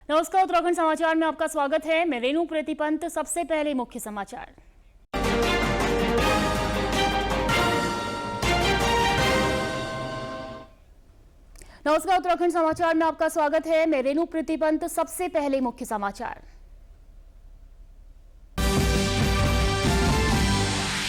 नमस्कार, उत्तराखंड समाचार में आपका स्वागत है। मैं रेणु प्रतिपंत। सबसे पहले मुख्य समाचार। नमस्कार, उत्तराखंड समाचार में आपका स्वागत है। मैं रेणु प्रतिपंत। सबसे पहले मुख्य समाचार।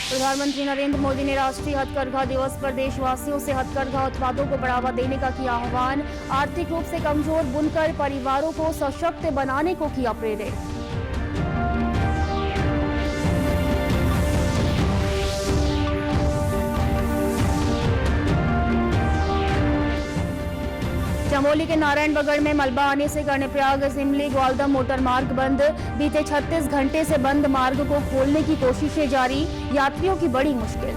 प्रधानमंत्री नरेंद्र मोदी ने राष्ट्रीय हथकरघा दिवस पर देशवासियों से हथकरघा उत्पादों को बढ़ावा देने का किया आह्वान। आर्थिक रूप से कमजोर बुनकर परिवारों को सशक्त बनाने को किया प्रेरित। चमोली के नारायणबगड़ में मलबा आने से कर्णप्रयाग सिमली ग्वालदम मोटर मार्ग बंद। बीते 36 घंटे से बंद मार्ग को खोलने की कोशिशें जारी। यात्रियों की बड़ी मुश्किल।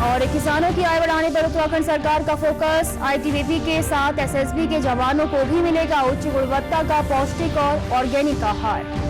और किसानों की आय बढ़ाने पर उत्तराखंड सरकार का फोकस। आईटीबीपी के साथ एसएसबी के जवानों को भी मिलेगा उच्च गुणवत्ता का पौष्टिक और ऑर्गेनिक आहार।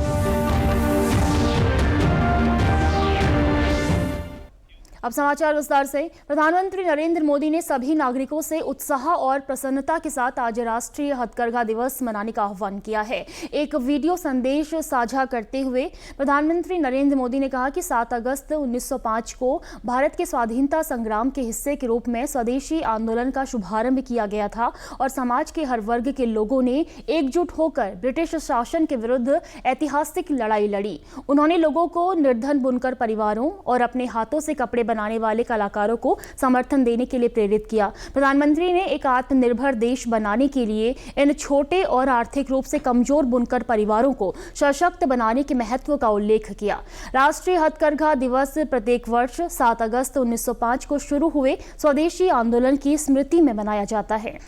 अब समाचार विस्तार से। प्रधानमंत्री नरेंद्र मोदी ने सभी नागरिकों से उत्साह और प्रसन्नता के साथ आज राष्ट्रीय हथकरघा दिवस मनाने का आह्वान किया है। एक वीडियो संदेश साझा करते हुए प्रधानमंत्री नरेंद्र मोदी ने कहा कि 7 अगस्त 1905 को भारत के स्वाधीनता संग्राम के हिस्से के रूप में स्वदेशी आंदोलन का शुभारंभ किया गया था और समाज के हर वर्ग के लोगों ने एकजुट होकर ब्रिटिश शासन के विरुद्ध ऐतिहासिक लड़ाई लड़ी। उन्होंने लोगों को निर्धन बुनकर परिवारों और अपने हाथों से कपड़े बनाने वाले कलाकारों को समर्थन देने के लिए प्रेरित किया। प्रधानमंत्री ने एक आत्मनिर्भर देश बनाने के लिए इन छोटे और आर्थिक रूप से कमजोर बुनकर परिवारों को सशक्त बनाने के महत्व का उल्लेख किया। राष्ट्रीय हथकरघा दिवस प्रत्येक वर्ष 7 अगस्त 1905 को शुरू हुए स्वदेशी आंदोलन की स्मृति में मनाया जाता है।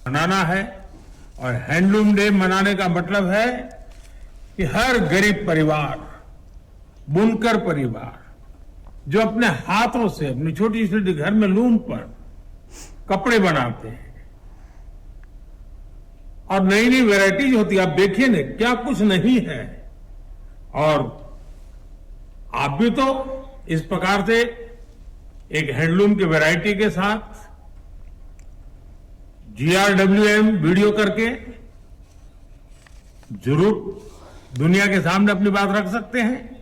मनाना है और हैंडलूम डे मनाने का मतलब है कि हर गरीब परिवार, बुनकर परिवार जो अपने हाथों से अपनी छोटी छोटी घर में लूम पर कपड़े बनाते हैं और नई नई वैरायटीज होती है। आप देखिए ना क्या कुछ नहीं है। और आप भी तो इस प्रकार से एक हैंडलूम की वैरायटी के साथ GRWM वीडियो करके जरूर दुनिया के सामने अपनी बात रख सकते हैं।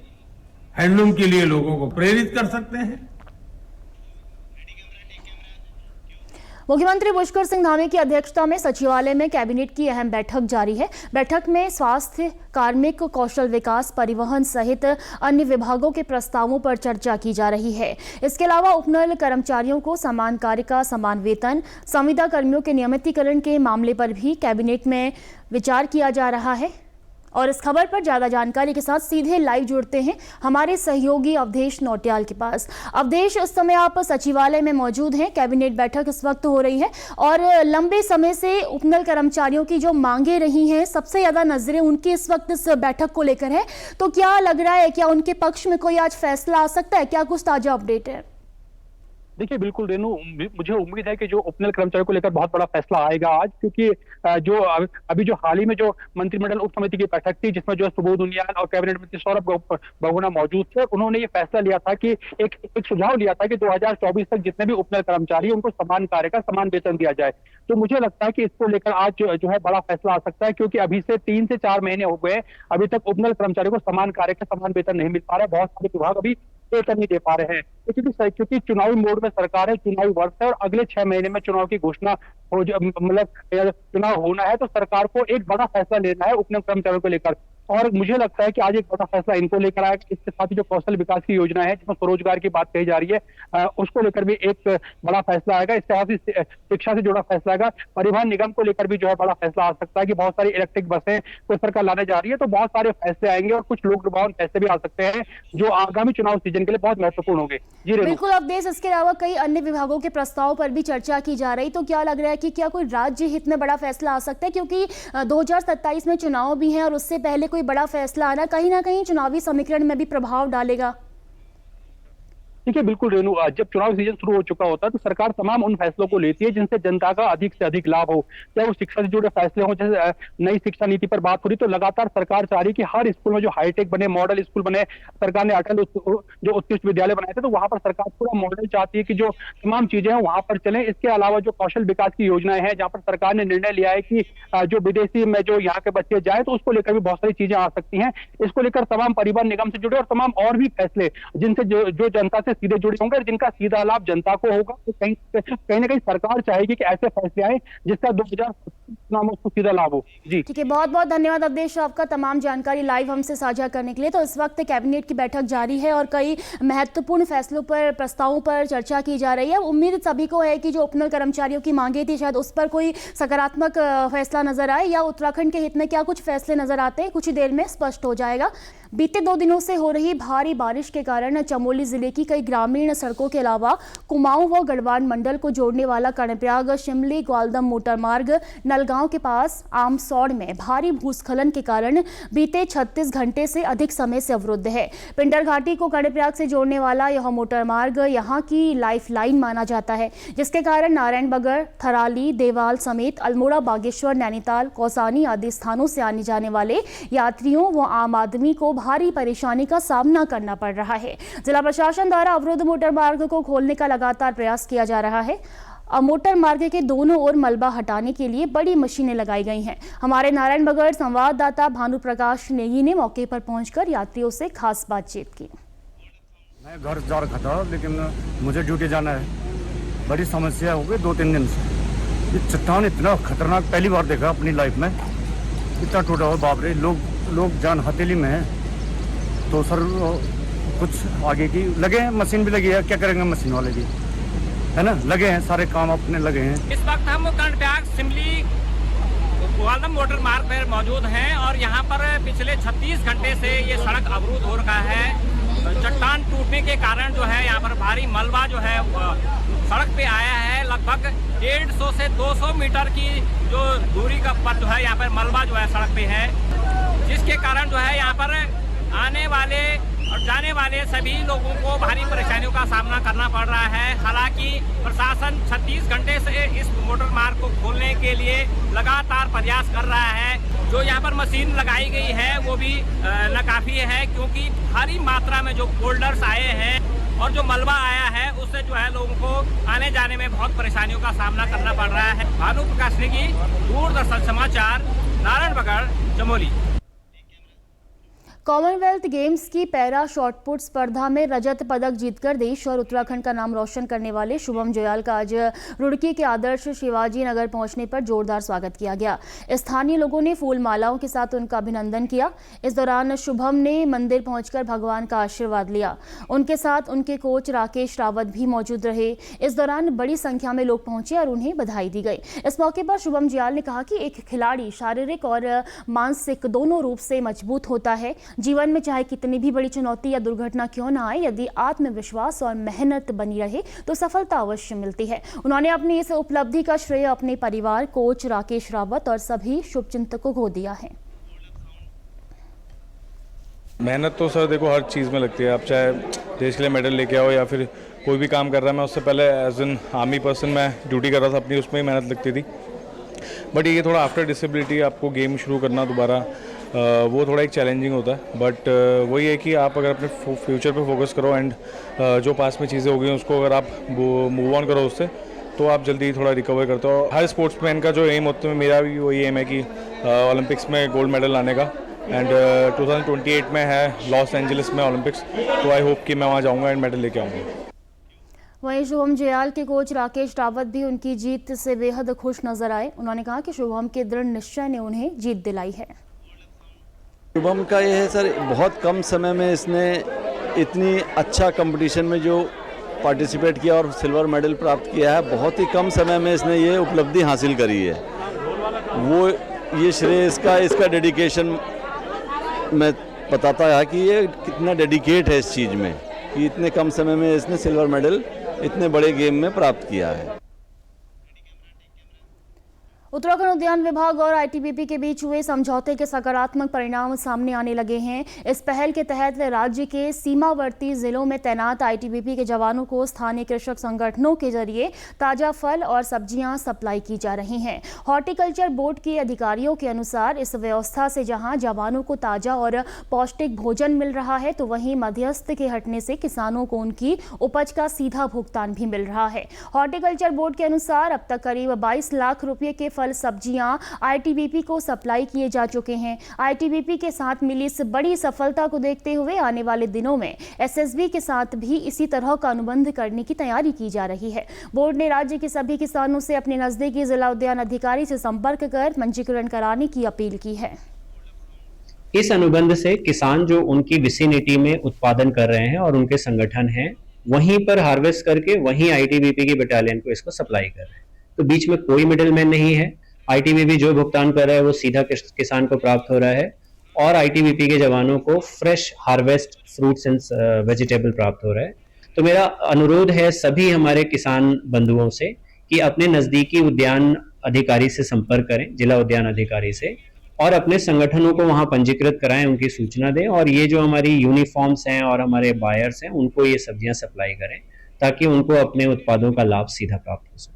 हैंडलूम के लिए लोगों को प्रेरित कर सकते हैं। मुख्यमंत्री पुष्कर सिंह धामी की अध्यक्षता में सचिवालय में कैबिनेट की अहम बैठक जारी है। बैठक में स्वास्थ्य, कार्मिक, कौशल विकास, परिवहन सहित अन्य विभागों के प्रस्तावों पर चर्चा की जा रही है। इसके अलावा उपनल कर्मचारियों को समान कार्य का समान वेतन, संविदा कर्मियों के नियमितीकरण के मामले पर भी कैबिनेट में विचार किया जा रहा है। और इस खबर पर ज्यादा जानकारी के साथ सीधे लाइव जुड़ते हैं हमारे सहयोगी अवधेश नौटियाल के पास। अवधेश, इस समय आप सचिवालय में मौजूद हैं। कैबिनेट बैठक इस वक्त हो रही है और लंबे समय से उपनल कर्मचारियों की जो मांगे रही हैं, सबसे ज्यादा नजरें उनकी इस वक्त इस बैठक को लेकर है। तो क्या लग रहा है, क्या उनके पक्ष में कोई आज फैसला आ सकता है? क्या कुछ ताजा अपडेट है? देखिए, बिल्कुल रेणु, मुझे उम्मीद है कि जो उपनल कर्मचारियों को लेकर बहुत बड़ा फैसला आएगा आज, क्योंकि जो अभी जो हाल ही में जो मंत्रिमंडल उप समिति की बैठक थी जिसमें जो सुबोध उनियाल और कैबिनेट मंत्री सौरभ बहुगुणा मौजूद थे, उन्होंने ये फैसला लिया था कि एक सुझाव लिया था कि 2024 तक जितने भी उपनल कर्मचारी उनको समान कार्य का समान वेतन दिया जाए। तो मुझे लगता है कि इसको लेकर आज जो है बड़ा फैसला आ सकता है, क्योंकि अभी से 3 से 4 महीने हो गए, अभी तक उपनल कर्मचारियों को समान कार्य का समान वेतन नहीं मिल पा रहा है। बहुत सारे विभाग अभी वेतन नहीं दे पा रहे हैं, क्योंकि चुनावी मोड में सरकार है, चुनावी वर्ष है और अगले 6 महीने में चुनाव की घोषणा हो, मतलब चुनाव होना है, तो सरकार को एक बड़ा फैसला लेना है उपनल कर्मचारियों को लेकर। और मुझे लगता है कि आज एक बड़ा फैसला इनको लेकर आया। इसके साथ ही जो कौशल विकास की योजना है जिसमें स्वरोजगार की बात कही जा रही है, उसको लेकर भी एक बड़ा फैसला आएगा। इसके साथ ही शिक्षा से जुड़ा फैसला आएगा। परिवहन निगम को लेकर भी जो है बड़ा फैसला आ सकता है कि बहुत सारी इलेक्ट्रिक बसें को सरकार लाने जा रही है। तो बहुत सारे फैसले आएंगे और कुछ लोक लुभावन फैसले भी आ सकते हैं जो आगामी चुनाव सीजन के लिए बहुत महत्वपूर्ण होंगे। जी बिल्कुल अवधेश, इसके अलावा कई अन्य विभागों के प्रस्ताव पर भी चर्चा की जा रही। तो क्या लग रहा है कि क्या कोई राज्य हित में बड़ा फैसला आ सकता है, क्योंकि 2027 में चुनाव भी है और उससे पहले कोई बड़ा फैसला आना कहीं ना कहीं चुनावी समीकरण में भी प्रभाव डालेगा? देखिए बिल्कुल रेणु, जब चुनाव सीजन शुरू हो चुका होता है तो सरकार तमाम उन फैसलों को लेती है जिनसे जनता का अधिक से अधिक लाभ हो, चाहे वो शिक्षा से जुड़े फैसले हो, जैसे नई शिक्षा नीति पर बात हो रही तो लगातार सरकार चाह रही कि हर स्कूल में जो हाईटेक बने, मॉडल स्कूल बने। सरकार ने अटल जो उत्कृष्ट विद्यालय बनाए थे तो वहां पर सरकार पूरा मॉडल चाहती है कि जो तमाम चीजें हैं वहां पर चलें। इसके अलावा जो कौशल विकास की योजनाएं हैं, जहां पर सरकार ने निर्णय लिया है कि जो विदेशी में जो यहाँ के बच्चे जाए तो उसको लेकर भी बहुत सारी चीजें आ सकती हैं। इसको लेकर तमाम परिवहन निगम से जुड़े और तमाम और भी फैसले जिनसे जो जनता से सीधे जुड़े होंगे, जिनका सीधा लाभ जनता को होगा, तो कहीं ना कहीं सरकार चाहेगी कि ऐसे फैसले आए जिसका 2027 में उसको सीधा लाभ हो। जी ठीक है, बहुत बहुत धन्यवाद अवधेश आपका तमाम जानकारी लाइव हमसे साझा करने के लिए। तो इस वक्त कैबिनेट की बैठक जारी है और कई महत्वपूर्ण फैसलों पर, प्रस्तावों पर चर्चा की जा रही है। उम्मीद सभी को है कि जो उपनल कर्मचारियों की मांगे थी शायद उस पर कोई सकारात्मक फैसला नजर आए, या उत्तराखंड के हित में क्या कुछ फैसले नजर आते हैं कुछ ही देर में स्पष्ट हो जाएगा। बीते 2 दिनों से हो रही भारी बारिश के कारण चमोली जिले की कई ग्रामीण सड़कों के अलावा कुमाऊं व गढ़वाल मंडल को जोड़ने वाला कर्णप्रयाग शिमली ग्वालदम मोटरमार्ग नलगांव के पास आमसौड़ में भारी भूस्खलन के कारण बीते 36 घंटे से अधिक समय से अवरुद्ध है। पिंडर घाटी को कर्णप्रयाग से जोड़ने वाला यह मोटरमार्ग यहां की लाइफलाइन माना जाता है, जिसके कारण नारायणबगड़, थराली, देवाल समेत अल्मोड़ा, बागेश्वर, नैनीताल, कौसानी आदि स्थानों से आने जाने वाले यात्रियों व आम आदमी को भारी परेशानी का सामना करना पड़ रहा है। जिला प्रशासन द्वारा अवरुद्ध मोटर मार्ग को खोलने का लगातार प्रयास किया जा रहा है। मोटर मार्ग के दोनों ओर मलबा हटाने के लिए बड़ी मशीनें लगाई गई हैं। हमारे नारायणबगड़ संवाददाता भानु प्रकाश नेगी ने मौके पर पहुंचकर यात्रियों से खास बातचीत की। मैं घर जा रखा था लेकिन मुझे ड्यूटी जाना है। बड़ी समस्या हो गई 2-3 दिन से। ये चट्टान इतना खतरनाक पहली बार देखा अपनी लाइफ में, इतना टूटा हुआ, बाप रे। लोग जान हथेली में है। तो सर कुछ आगे की लगे हैं, मशीन भी लगी है, क्या करेंगे मशीन वाले भी, है ना, लगे हैं, सारे काम अपने लगे हैं। इस वक्त हम कर्णप्रयाग शिमली ग्वालदम मोटर मार्ग पर मौजूद हैं और यहाँ पर पिछले 36 घंटे से ये सड़क अवरुद्ध हो रखा है। चट्टान टूटने के कारण जो है यहाँ पर भारी मलबा जो है सड़क पे आया है। लगभग 150 से 200 मीटर की जो दूरी का पर जो है यहाँ पर मलबा जो है सड़क पे है, जिसके कारण जो है यहाँ पर आने वाले और जाने वाले सभी लोगों को भारी परेशानियों का सामना करना पड़ रहा है। हालांकि प्रशासन 36 घंटे से इस मोटर मार्ग को खोलने के लिए लगातार प्रयास कर रहा है। जो यहाँ पर मशीन लगाई गई है वो भी नाकाफी है, क्योंकि भारी मात्रा में जो बोल्डर्स आए हैं और जो मलबा आया है उससे जो है लोगों को आने जाने में बहुत परेशानियों का सामना करना पड़ रहा है। भानु प्रकाश नेगी, दूरदर्शन समाचार, नारायणबगड़, चमोली। कॉमनवेल्थ गेम्स की पैरा शॉटपुट स्पर्धा में रजत पदक जीतकर देश और उत्तराखंड का नाम रोशन करने वाले शुभम जयाल का आज रुड़की के आदर्श शिवाजी नगर पहुंचने पर जोरदार स्वागत किया गया। स्थानीय लोगों ने फूल मालाओं के साथ उनका अभिनंदन किया। इस दौरान शुभम ने मंदिर पहुंचकर भगवान का आशीर्वाद लिया। उनके साथ उनके कोच राकेश रावत भी मौजूद रहे। इस दौरान बड़ी संख्या में लोग पहुंचे और उन्हें बधाई दी गई। इस मौके पर शुभम जयाल ने कहा कि एक खिलाड़ी शारीरिक और मानसिक दोनों रूप से मजबूत होता है। जीवन में चाहे कितनी भी बड़ी चुनौती या दुर्घटना क्यों ना आए, यदि आत्मविश्वास और मेहनत बनी रहे तो सफलता अवश्य मिलती है। उन्होंने अपनी इस उपलब्धि का श्रेय अपने परिवार, कोच राकेश रावत और सभी शुभचिंतकों को दिया है। मेहनत तो सर देखो हर चीज़ में लगती है। आप चाहे देश के लिए मेडल लेके आओ या फिर कोई भी काम कर रहा है। मैं उससे पहले एज एन आर्मी पर्सन मैं ड्यूटी कर रहा था अपनी, उसमें ही मेहनत लगती थी। बट ये थोड़ा आफ्टर डिसेबिलिटी आपको गेम शुरू करना दोबारा वो थोड़ा एक चैलेंजिंग होता है। बट वही है कि आप अगर अपने फ्यूचर पे फोकस करो एंड जो पास में चीज़ें हो गई उसको अगर आप मूव ऑन करो उससे, तो आप जल्दी थोड़ा रिकवर करते हो। हर स्पोर्ट्समैन का जो एम होता है, मेरा भी वही एम है कि ओलंपिक्स में गोल्ड मेडल लाने का। एंड 2028 में है लॉस एंजलिस में ओलंपिक्स, तो आई होप कि मैं वहाँ जाऊँगा एंड मेडल लेके आऊँगा। वहीं शुभम जयाल के कोच राकेश रावत भी उनकी जीत से बेहद खुश नजर आए। उन्होंने कहा कि शुभम के दृढ़ निश्चय ने उन्हें जीत दिलाई है। शुभम का ये है सर, बहुत कम समय में इसने इतनी अच्छा कंपटीशन में जो पार्टिसिपेट किया और सिल्वर मेडल प्राप्त किया है, बहुत ही कम समय में इसने ये उपलब्धि हासिल करी है। वो ये श्रेय इसका डेडिकेशन में बताता है कि ये कितना डेडिकेट है इस चीज़ में, कि इतने कम समय में इसने सिल्वर मेडल इतने बड़े गेम में प्राप्त किया है। उत्तराखंड उद्यान विभाग और आईटीबीपी के बीच हुए समझौते के सकारात्मक परिणाम सामने आने लगे हैं। इस पहल के तहत राज्य के सीमावर्ती जिलों में तैनात आईटीबीपी के जवानों को स्थानीय कृषक संगठनों के जरिए ताजा फल और सब्जियां सप्लाई की जा रही हैं। हॉर्टिकल्चर बोर्ड के अधिकारियों के अनुसार इस व्यवस्था से जहां जवानों को ताजा और पौष्टिक भोजन मिल रहा है, तो वहीं मध्यस्थ के हटने से किसानों को उनकी उपज का सीधा भुगतान भी मिल रहा है। हॉर्टिकल्चर बोर्ड के अनुसार अब तक करीब 22 लाख रुपए के फल सब्जियां आईटीबीपी को सप्लाई किए जा चुके हैं। आईटीबीपी के साथ मिली इस बड़ी सफलता को देखते हुए आने वाले दिनों में एसएसबी के साथ भी इसी तरह का अनुबंध करने की तैयारी की जा रही है। बोर्ड ने राज्य के सभी किसानों से अपने नजदीकी जिला उद्यान अधिकारी से संपर्क कर पंजीकरण कराने की अपील की है। इस अनुबंध से किसान जो उनकी विसिनिटी में उत्पादन कर रहे हैं और उनके संगठन हैं, वहीं पर हार्वेस्ट करके वहीं आईटीबीपी की बटालियन को इसको सप्लाई कर रहे हैं। तो बीच में कोई मिडलमैन नहीं है। आईटीबीपी जो भुगतान कर रहा है वो सीधा किसान को प्राप्त हो रहा है और आईटीबीपी के जवानों को fresh harvest fruits and vegetable प्राप्त हो रहा है। तो मेरा अनुरोध है सभी हमारे किसान बंधुओं से कि अपने नजदीकी उद्यान अधिकारी से संपर्क करें, जिला उद्यान अधिकारी से, और अपने संगठनों को वहां पंजीकृत कराएं, उनकी सूचना दें और ये जो हमारी यूनिफॉर्म्स हैं और हमारे बायर्स हैं उनको ये सब्जियां सप्लाई करें ताकि उनको अपने उत्पादों का लाभ सीधा प्राप्त हो सके।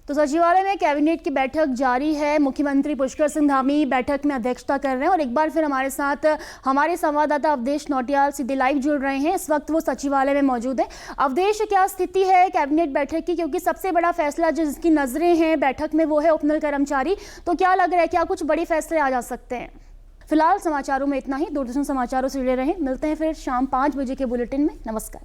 तो सचिवालय में कैबिनेट की बैठक जारी है। मुख्यमंत्री पुष्कर सिंह धामी बैठक में अध्यक्षता कर रहे हैं और एक बार फिर हमारे साथ हमारे संवाददाता अवधेश नौटियाल सीधे लाइव जुड़ रहे हैं। इस वक्त वो सचिवालय में मौजूद है। अवधेश, क्या स्थिति है कैबिनेट बैठक की, क्योंकि सबसे बड़ा फैसला जिसकी नजरें हैं बैठक में वो है उपनल कर्मचारी, तो क्या लग रहा है, क्या कुछ बड़े फैसले आ जा सकते हैं? फिलहाल समाचारों में इतना ही। दूरदर्शन समाचारों से जुड़े रहें। मिलते हैं फिर शाम 5 बजे के बुलेटिन में। नमस्कार।